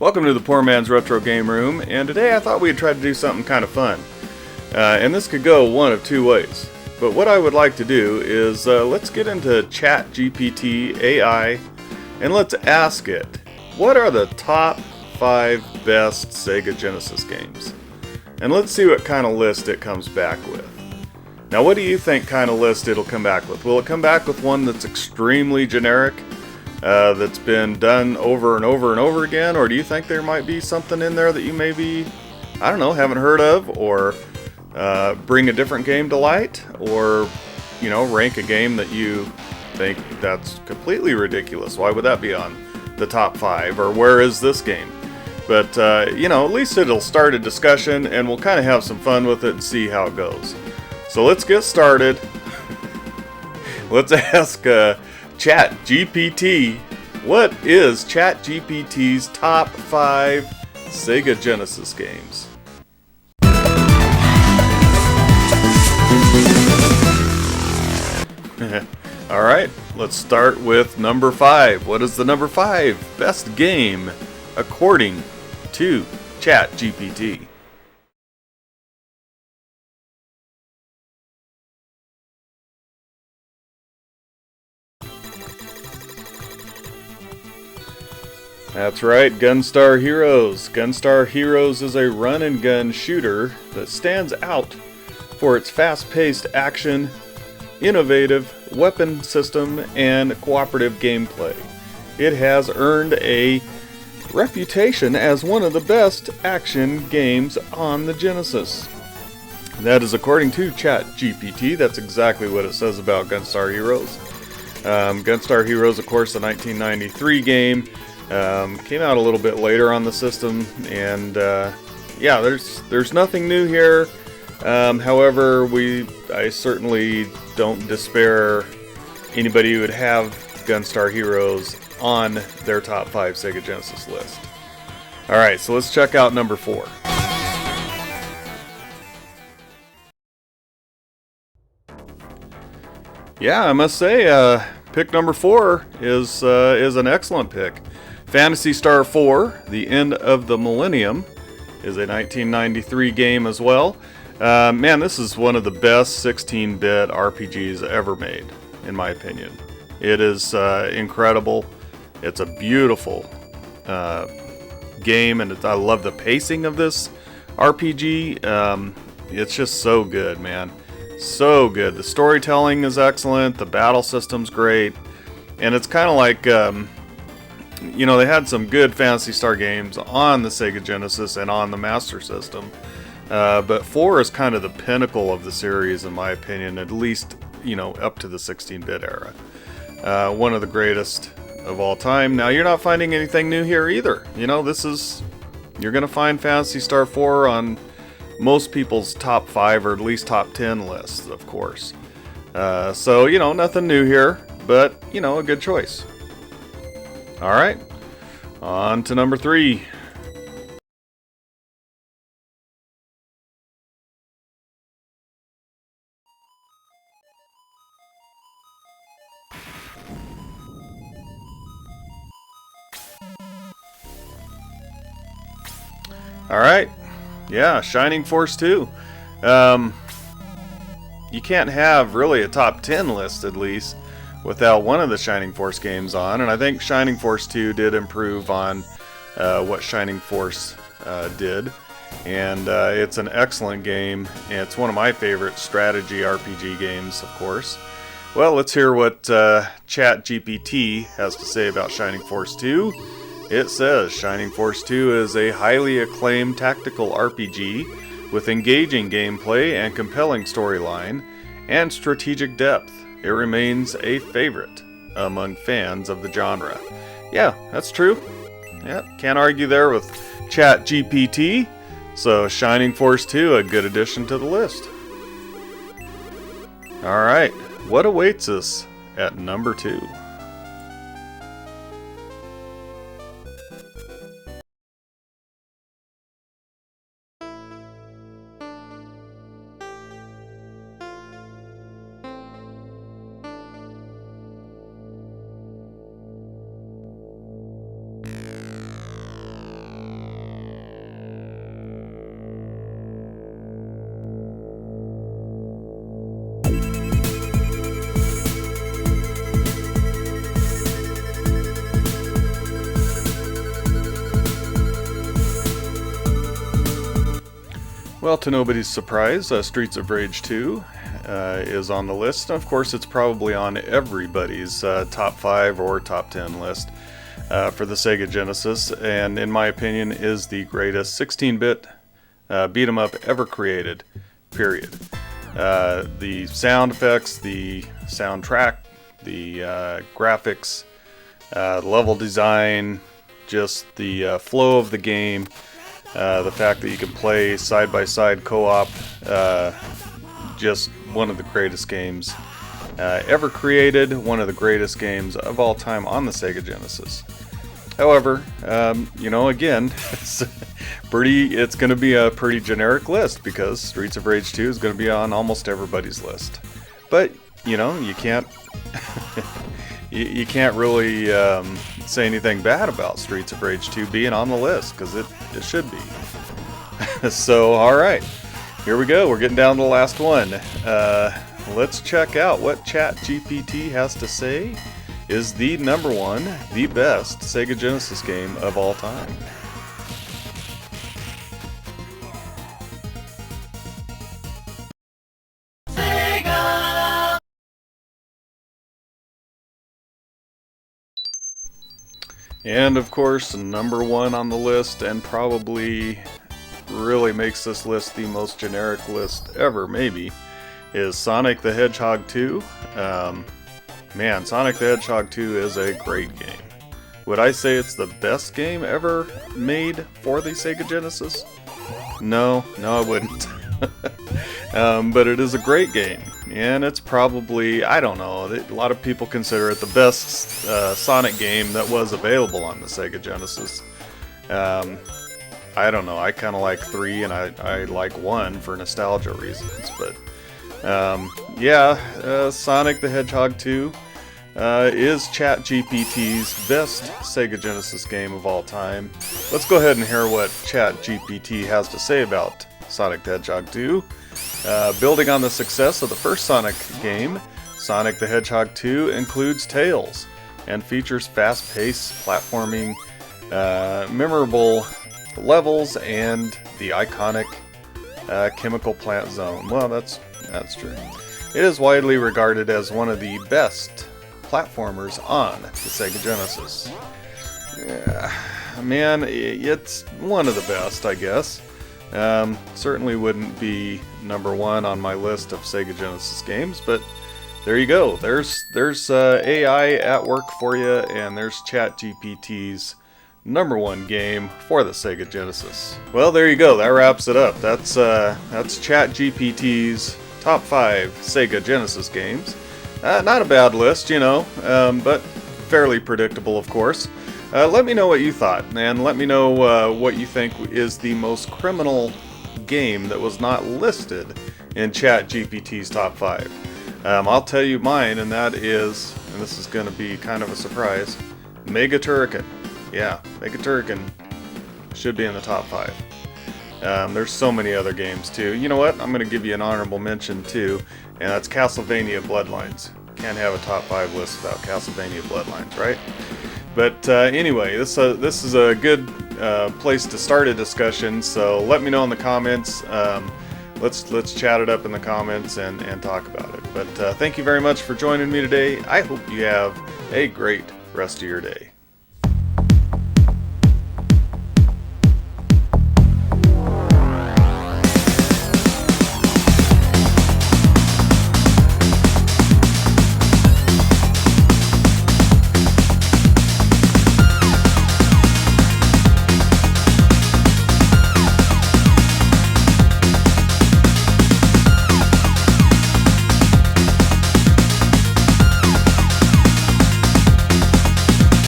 Welcome to the Poor Man's Retro Game Room, and today I thought we'd try to do something kind of fun. And this could go one of two ways. But what I would like to do is, let's get into ChatGPT AI, and let's ask it, what are the top 5 best Sega Genesis games? And let's see what kind of list it comes back with. Now, what do you think kind of list it'll come back with? Will it come back with one that's extremely generic, that's been done over and over and over again? Or do you think there might be something in there that you maybe, I don't know, haven't heard of, or bring a different game to light, or, you know, rank a game that you think that's completely ridiculous? Why would that be on the top 5? Or where is this game? But, you know, at least it'll start a discussion, and we'll kind of have some fun with it and see how it goes. So let's get started. Let's ask ChatGPT, what is ChatGPT's top 5 Sega Genesis games? Alright, let's start with number 5. What is the number 5 best game according to ChatGPT? That's right, Gunstar Heroes. Gunstar Heroes is a run-and-gun shooter that stands out for its fast-paced action, innovative weapon system, and cooperative gameplay. It has earned a reputation as one of the best action games on the Genesis. That is according to ChatGPT. That's exactly what it says about Gunstar Heroes. Gunstar Heroes, of course, the 1993 game. Came out a little bit later on the system, and yeah, there's nothing new here. However, I certainly don't despair anybody who would have Gunstar Heroes on their top 5 Sega Genesis list. Alright, so let's check out number 4. Yeah, I must say, pick number 4 is an excellent pick. Phantasy Star 4, The End of the Millennium, is a 1993 game as well. Man, this is one of the best 16-bit RPGs ever made, in my opinion. It is incredible. It's a beautiful game, and I love the pacing of this RPG. It's just so good, man. So good. The storytelling is excellent. The battle system's great. And it's kind of like, you know, they had some good Phantasy Star games on the Sega Genesis and on the Master System. But 4 is kind of the pinnacle of the series, in my opinion, at least, you know, up to the 16-bit era. One of the greatest of all time. Now, you're not finding anything new here either. You know, you're going to find Phantasy Star 4 on most people's top 5 or at least top 10 lists, of course. So, you know, nothing new here, but, you know, a good choice. Alright, on to number 3. Alright, yeah, Shining Force 2. You can't have really a top 10 list, at least, without one of the Shining Force games on, and I think Shining Force 2 did improve on what Shining Force did, and it's an excellent game, and it's one of my favorite strategy RPG games, of course. Well, let's hear what ChatGPT has to say about Shining Force 2. It says, Shining Force 2 is a highly acclaimed tactical RPG with engaging gameplay and compelling storyline and strategic depth. It remains a favorite among fans of the genre. Yeah, that's true. Yeah, can't argue there with ChatGPT. So Shining Force 2, a good addition to the list. Alright, what awaits us at number 2? Well, to nobody's surprise, Streets of Rage 2 is on the list. Of course, it's probably on everybody's top 5 or top 10 list for the Sega Genesis, and in my opinion is the greatest 16-bit beat 'em up ever created, period. The sound effects, the soundtrack, the graphics, level design, just the flow of the game, the fact that you can play side-by-side co-op, just one of the greatest games ever created, one of the greatest games of all time on the Sega Genesis. However, again, it's going to be a pretty generic list because Streets of Rage 2 is going to be on almost everybody's list. But, you can't you can't really say anything bad about Streets of Rage 2 being on the list, because it should be. So, alright, here we go. We're getting down to the last one. Let's check out what ChatGPT has to say is the number one, the best Sega Genesis game of all time. And of course, number one on the list, and probably really makes this list the most generic list ever, maybe, is Sonic the Hedgehog 2. Man, Sonic the Hedgehog 2 is a great game. Would I say it's the best game ever made for the Sega Genesis? No, I wouldn't. But it is a great game, and it's probably, I don't know, a lot of people consider it the best Sonic game that was available on the Sega Genesis. I don't know, I kind of like 3 and I like 1 for nostalgia reasons, but Sonic the Hedgehog 2 is ChatGPT's best Sega Genesis game of all time. Let's go ahead and hear what ChatGPT has to say about Sonic the Hedgehog 2. Building on the success of the first Sonic game, Sonic the Hedgehog 2 includes Tails and features fast-paced platforming, memorable levels, and the iconic chemical plant zone. Well, that's true. It is widely regarded as one of the best platformers on the Sega Genesis. Yeah, man, it's one of the best, I guess. Certainly wouldn't be number one on my list of Sega Genesis games, but there you go. There's AI at work for you, and there's ChatGPT's number one game for the Sega Genesis. Well, there you go. That wraps it up. That's ChatGPT's top 5 Sega Genesis games. Not a bad list, but fairly predictable, of course. Let me know what you thought, and let me know what you think is the most criminal game that was not listed in ChatGPT's top 5. I'll tell you mine, and that is, and this is going to be kind of a surprise, Mega Turrican. Yeah, Mega Turrican should be in the top 5. There's so many other games too. You know what? I'm going to give you an honorable mention too, and that's Castlevania Bloodlines. Can't have a top 5 list without Castlevania Bloodlines, right? But anyway, this is a good place to start a discussion. So let me know in the comments. Let's chat it up in the comments and talk about it. But thank you very much for joining me today. I hope you have a great rest of your day.